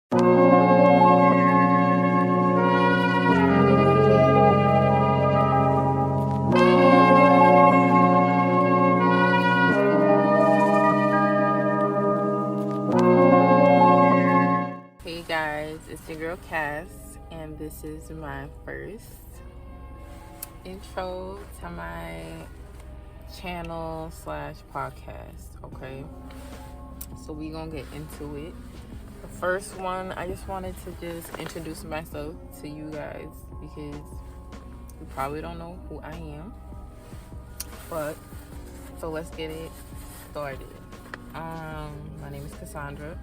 Hey guys, it's your girl Cass, and this is my first intro to my channel slash podcast. Okay, so we gonna get into it. The first one, I just wanted to just introduce myself to you guys because you probably don't know who I am. But so let's get it started. My name is Cassandra.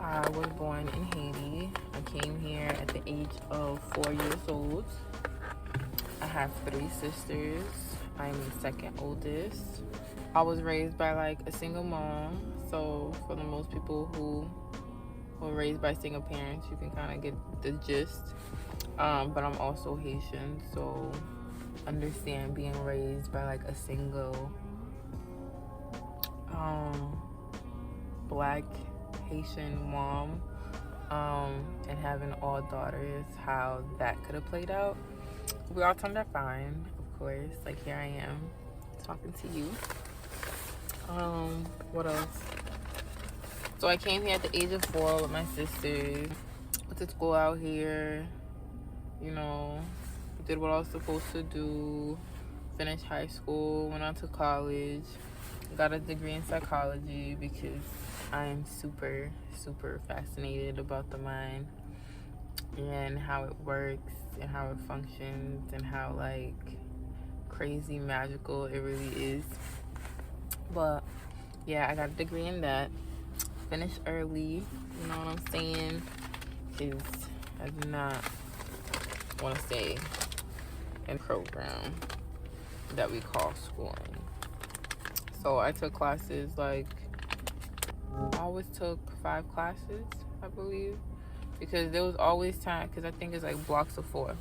I was born in Haiti. I came here at the age of 4 years old. I have 3 sisters. I'm the second oldest. I was raised by like a single mom. So for the most people who were raised by single parents, you can kind of get the gist. But I'm also Haitian, so understand being raised by like a single black Haitian mom, and having all daughters, how that could have played out. We all turned out fine, of course. Like, here I am talking to you. What else? So I came here at the age of 4 with my sisters. Went to school out here, you know, did what I was supposed to do, finished high school, went on to college, got a degree in psychology because I am super, super fascinated about the mind and how it works and how it functions and how like crazy magical it really is. But yeah, I got a degree in that. Finished early, you know what I'm saying? Because I do not want to stay in a program that we call schooling. So I took classes like, I always took 5 classes, I believe, because there was always time, because I think it's like blocks of 4,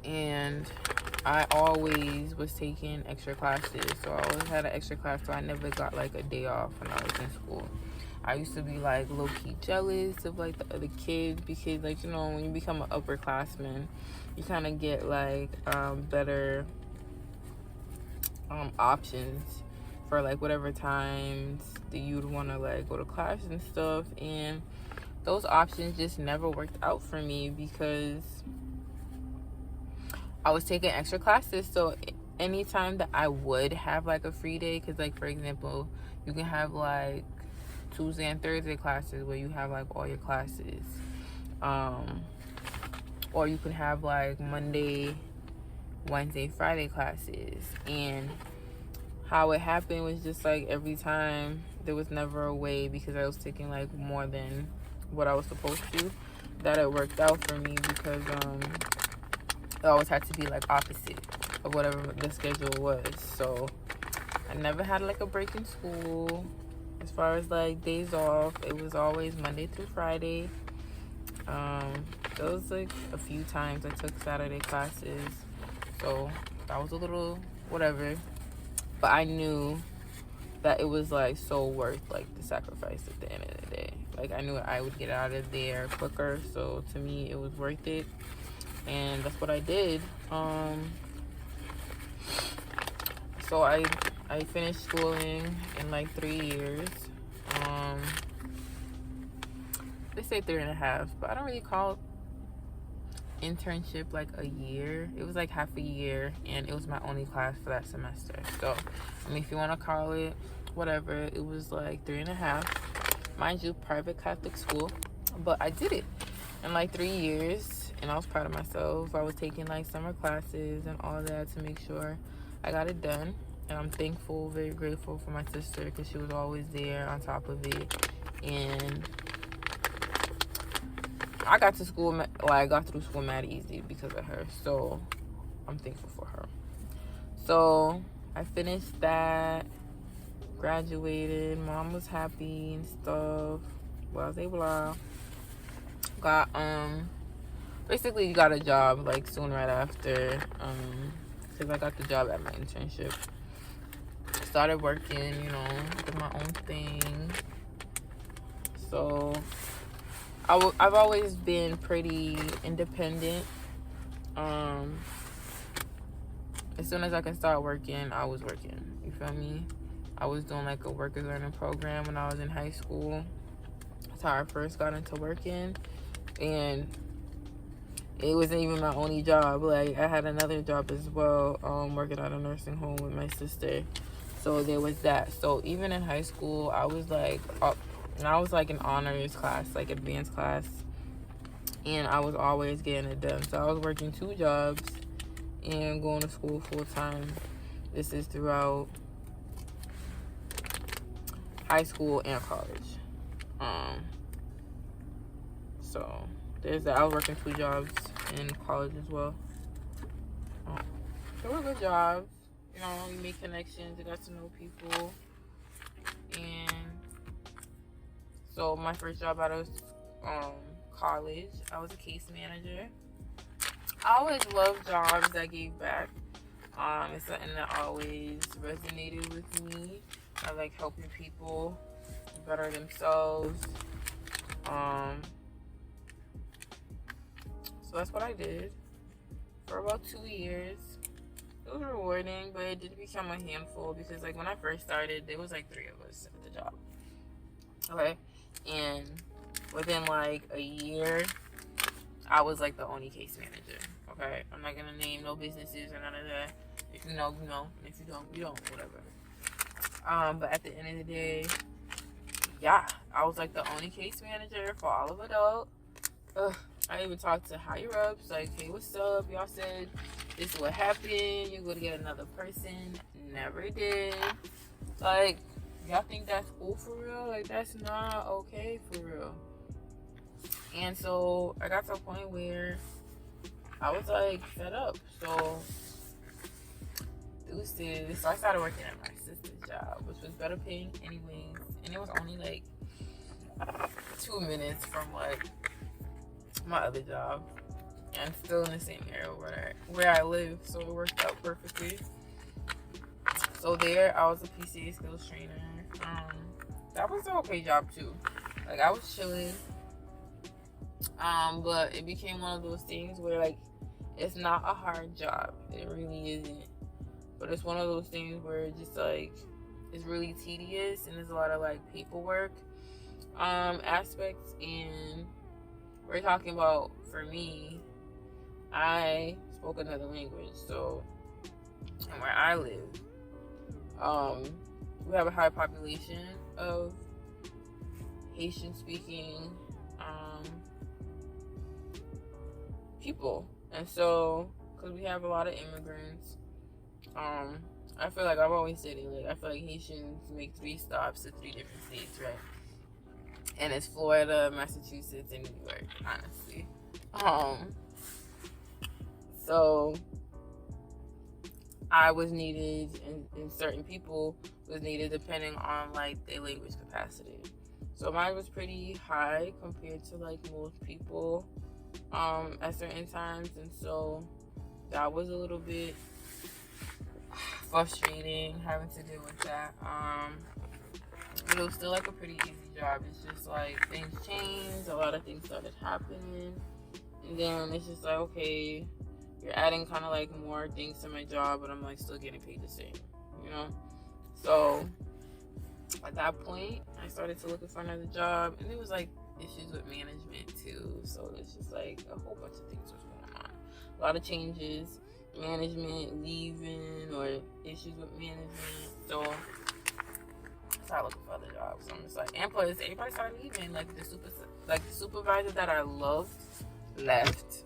and I always was taking extra classes, so I always had an extra class, so I never got like a day off when I was in school. I used to be like low-key jealous of like the other kids, because like, you know, when you become an upperclassman, you kind of get like better options for like whatever times that you'd want to like go to class and stuff, and those options just never worked out for me because I was taking extra classes. So anytime that I would have like a free day, because like for example, you can have like Tuesday and Thursday classes where you have like all your classes, or you can have like Monday, Wednesday, Friday classes. And how it happened was just like every time there was never a way, because I was taking like more than what I was supposed to, that it worked out for me, because it always had to be like opposite of whatever the schedule was. So I never had like a break in school. As far as like days off, it was always Monday through Friday. There was like a few times I took Saturday classes, so that was a little whatever. But I knew that it was like so worth like the sacrifice at the end of the day. Like, I knew I would get out of there quicker, so to me it was worth it, and that's what I did. So I finished schooling in like 3 years. They say 3.5, but I don't really call internship like a year. It was like half a year, and it was my only class for that semester. So I mean, if you want to call it whatever, it was like 3.5. Mind you, private Catholic school, but I did it in like 3 years, and I was proud of myself. I was taking like summer classes and all that to make sure I got it done, and I'm thankful, very grateful for my sister, because she was always there on top of it. And I got to school, like I got through school mad easy because of her, so I'm thankful for her. So I finished that, graduated, mom was happy and stuff, blah blah blah. Got basically got a job like soon right after, because I got the job at my internship. Started working, you know, did my own thing, So I've always been pretty independent. As soon as I can start working, I was working. You feel me? I was doing like a workers learning program when I was in high school. That's how I first got into working. And it wasn't even my only job. Like, I had another job as well, working at a nursing home with my sister. So there was that. So even in high school, I was like in honors class, like advanced class, and I was always getting it done. So I was working 2 jobs and going to school full time. This is throughout high school and college. So there's that. I was working 2 jobs in college as well. They were good jobs. You know, you make connections, you got to know people. And so my first job out of college, I was a case manager. I always loved jobs that gave back. It's something that always resonated with me. I like helping people better themselves. So that's what I did for about 2 years. It was rewarding, but it did become a handful because, like, when I first started, there was like 3 of us at the job. Okay, and within like a year, I was like the only case manager. Okay, I'm not gonna name no businesses or none of that. If you know, you know. If you don't, you don't. Whatever. But at the end of the day, yeah, I was like the only case manager for all of adult. I even talked to higher ups, like, hey, what's up? Y'all said this is what happened. You're gonna get another person. Never did. Like, y'all think that's cool for real? Like, that's not okay for real. And so I got to a point where I was like fed up. So I started working at my sister's job, which was better paying anyways, and it was only like 2 minutes from like my other job, and still in the same area where I live, so it worked out perfectly. So there, I was a PCA skills trainer. That was an okay job too. Like, I was chilling, but it became one of those things where, like, it's not a hard job. It really isn't. But it's one of those things where it's just like, it's really tedious and there's a lot of like paperwork aspects. And we're talking about, for me, I spoke another language. So, and where I live, we have a high population of Haitian speaking people. And so, because we have a lot of immigrants, I feel like I've always said it, like, I feel like Haitians make 3 stops to 3 different states, right? And it's Florida, Massachusetts, and New York, honestly. So I was needed, and certain people was needed depending on like their language capacity. So mine was pretty high compared to like most people at certain times, and so that was a little bit frustrating having to deal with that. But it was still like a pretty easy job. It's just like things changed, a lot of things started happening, and then it's just like, okay, you're adding kind of like more things to my job, but I'm like still getting paid the same, you know? So at that point, I started to look for another job, and there was like issues with management too. So it's just like a whole bunch of things was going on. A lot of changes, management leaving, or issues with management. So I started looking for other jobs. So I'm just like, and plus everybody started leaving. Like the supervisor that I loved left.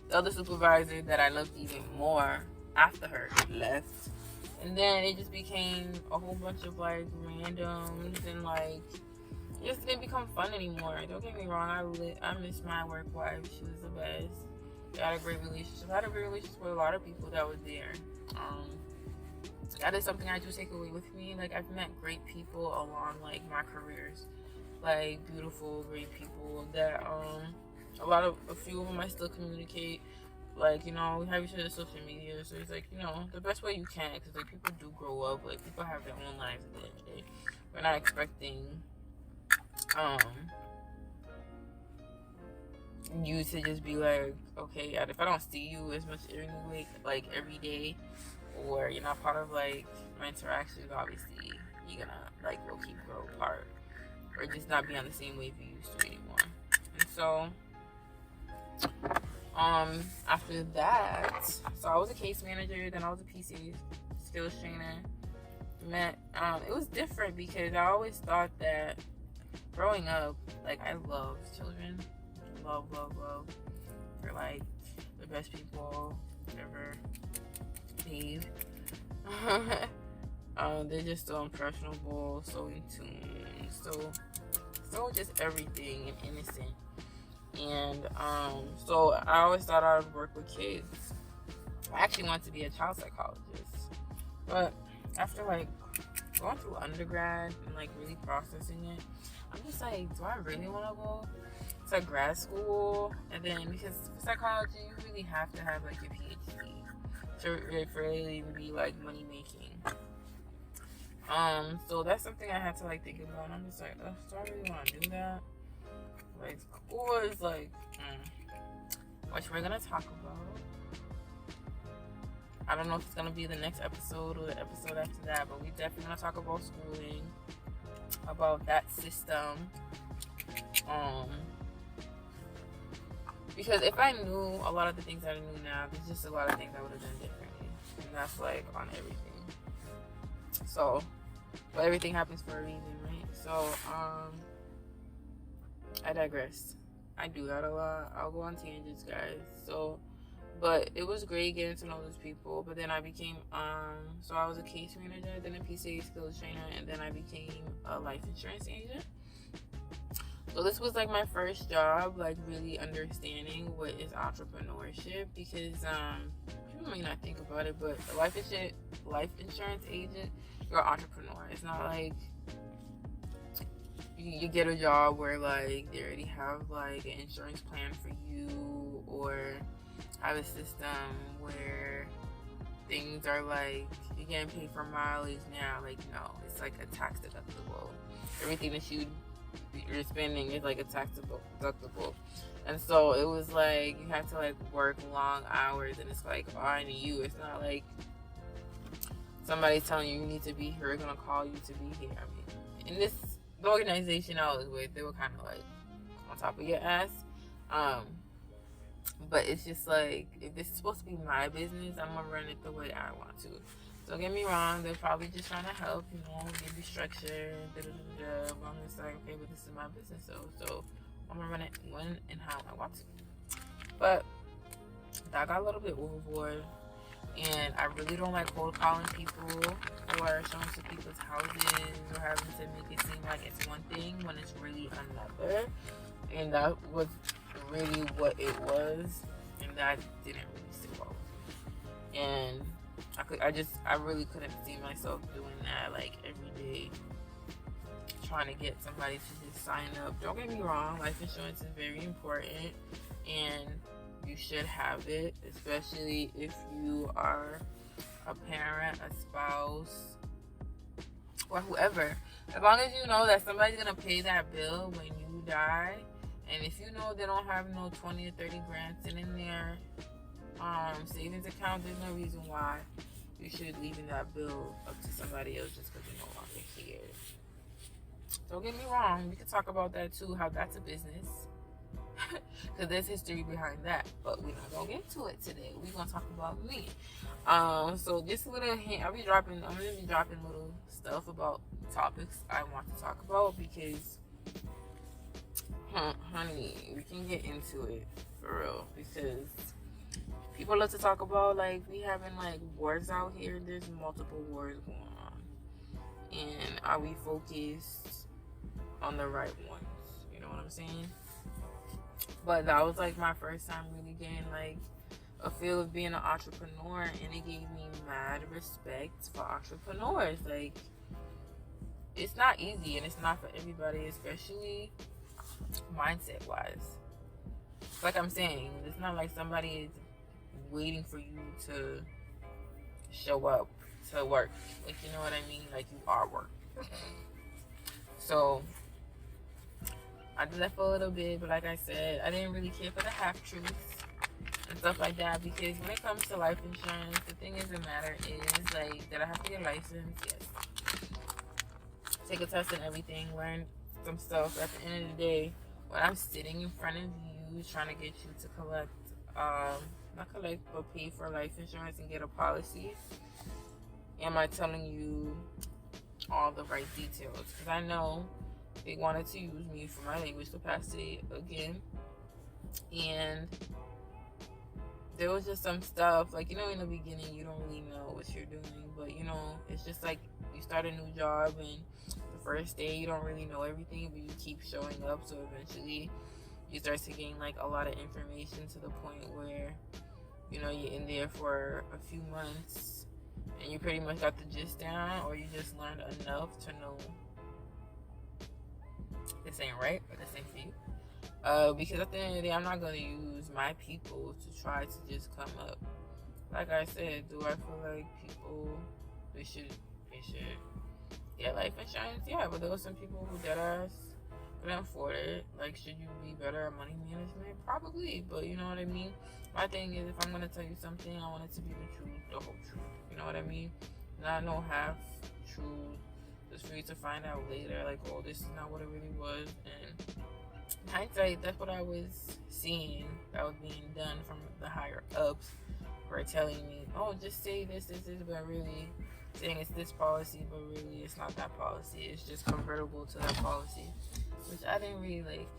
The other supervisor that I loved even more after her left. And then it just became a whole bunch of like randoms, and like it just didn't become fun anymore. Don't get me wrong, I miss my work wife. She was the best. We had a great relationship. I had a great relationship with a lot of people that were there. That is something I do take away with me. Like, I've met great people along like my careers, like beautiful, great people that a few of them I still communicate. Like, you know, we have each other's social media, so it's like, you know, the best way you can, because like people do grow up, like people have their own lives at the end of the day. We're not expecting um you to just be like, okay, if I don't see you as much anyway, like every day, or you're not part of like my interactions, obviously you're gonna like low key grow apart, or just not be on the same wave you used to anymore. And so after that, so I was a case manager, then I was a PC skills trainer. It was different because I always thought that growing up, like, I loved children. Love. They're like the best people ever made. They're just so impressionable, so in tune, so just everything and innocent. And so I always thought I would work with kids. I actually wanted to be a child psychologist, but after like going through undergrad and like really processing it, I'm just like, do I really want to go to grad school? And then because for psychology, you really have to have like your PhD to really be like money making. So that's something I had to like think about. And I'm just like, do I really want to do that? Like, school is like, which we're gonna talk about. I don't know if it's gonna be the next episode or the episode after that, but we definitely gonna talk about schooling, about that system. Because if I knew a lot of the things I knew now, there's just a lot of things I would have done differently, and that's like on everything. So, but everything happens for a reason, right? So, I digress. I do that a lot. I'll go on tangents, guys. So, but it was great getting to know those people. But then I became, so I was a case manager, then a PCA skills trainer, and then I became a life insurance agent. So this was like my first job, like really understanding what is entrepreneurship, because people may not think about it, but a life insurance agent, you're an entrepreneur. It's not like you get a job where like they already have like an insurance plan for you, or have a system where things are like you're getting paid for mileage now. Like, no, it's like a tax deductible. Everything that you're spending is like a tax deductible. And so it was like you have to like work long hours, and it's like on you. It's not like somebody's telling you need to be here, they're gonna call you to be here. I mean, the organization I was with, they were kind of like on top of your ass. But it's just like, if this is supposed to be my business, I'm gonna run it the way I want to. Don't get me wrong, they're probably just trying to help, give you structure, but I'm just like, okay, but this is my business, so I'm gonna run it when and how I want to. But that got a little bit overboard, and I really don't like cold calling people or showing to people's houses or having to make it seem like it's one thing when it's really another. And that was really what it was, and that didn't really sit well with me. And I really couldn't see myself doing that like every day, trying to get somebody to just sign up. Don't get me wrong, life insurance is very important, and you should have it, especially if you are a parent, a spouse, or whoever. As long as you know that somebody's gonna pay that bill when you die, and if you know they don't have no 20 or 30 grand sitting in their savings account, there's no reason why you should leaving that bill up to somebody else just because you no longer care. Don't get me wrong, we can talk about that too, how that's a business. Because there's history behind that, but we're not gonna get to it today. We're gonna talk about me. So just a little hint. I'm gonna be dropping little stuff about topics I want to talk about, because honey, we can get into it for real, because people love to talk about like we having like wars out here. There's multiple wars going on, and are we focused on the right ones? You know what I'm saying? But that was like my first time really getting like a feel of being an entrepreneur, and it gave me mad respect for entrepreneurs. Like, it's not easy, and it's not for everybody, especially mindset wise. Like I'm saying, it's not like somebody is waiting for you to show up to work. Like, you know what I mean? Like, you are work. So I did that for a little bit, but like I said, I didn't really care for the half-truths and stuff like that, because when it comes to life insurance, the thing is, the matter is, like, that I have to get licensed, yes. Take a test and everything, learn some stuff. At the end of the day, when I'm sitting in front of you trying to get you to collect, not collect, but pay for life insurance and get a policy, am I telling you all the right details? Because I know they wanted to use me for my language capacity again, and there was just some stuff, like, you know, in the beginning you don't really know what you're doing, but you know, it's just like you start a new job and the first day you don't really know everything, but you keep showing up, so eventually you start to gain like a lot of information to the point where, you know, you're in there for a few months and you pretty much got the gist down, or you just learned enough to know this ain't right or this ain't for you. Because at the end of the day, I'm not going to use my people to try to just come up. Like I said, do I feel like people, they should get life insurance? Yeah, but there were some people who deadass couldn't afford it. Like, should you be better at money management? Probably, but you know what I mean? My thing is, if I'm going to tell you something, I want it to be the truth, the whole truth. You know what I mean? Not no half truth, just for you to find out later, like, oh, this is not what it really was. And in hindsight, that's what I was seeing that was being done from the higher ups, who are telling me, oh, just say this, but really saying it's this policy, but really it's not that policy. It's just convertible to that policy, which I didn't really like.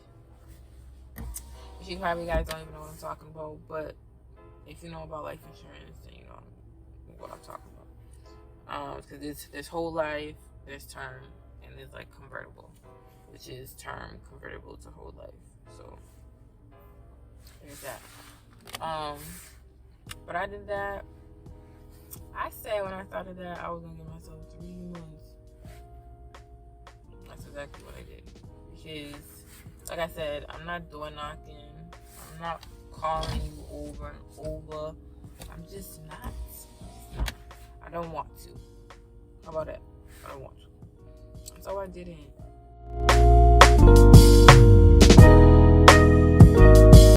Which you probably guys don't even know what I'm talking about, but if you know about life insurance, then you know what I'm talking about. Because there's whole life, there's term, and there's like convertible, which is term convertible to whole life. So there's that. But I did that. I said when I started that I was gonna give myself 3 months. That's exactly what I did. Because, like I said, I'm not door knocking. I'm not calling you over and over. I'm just not. I don't want to. How about that? I don't want to. So I didn't.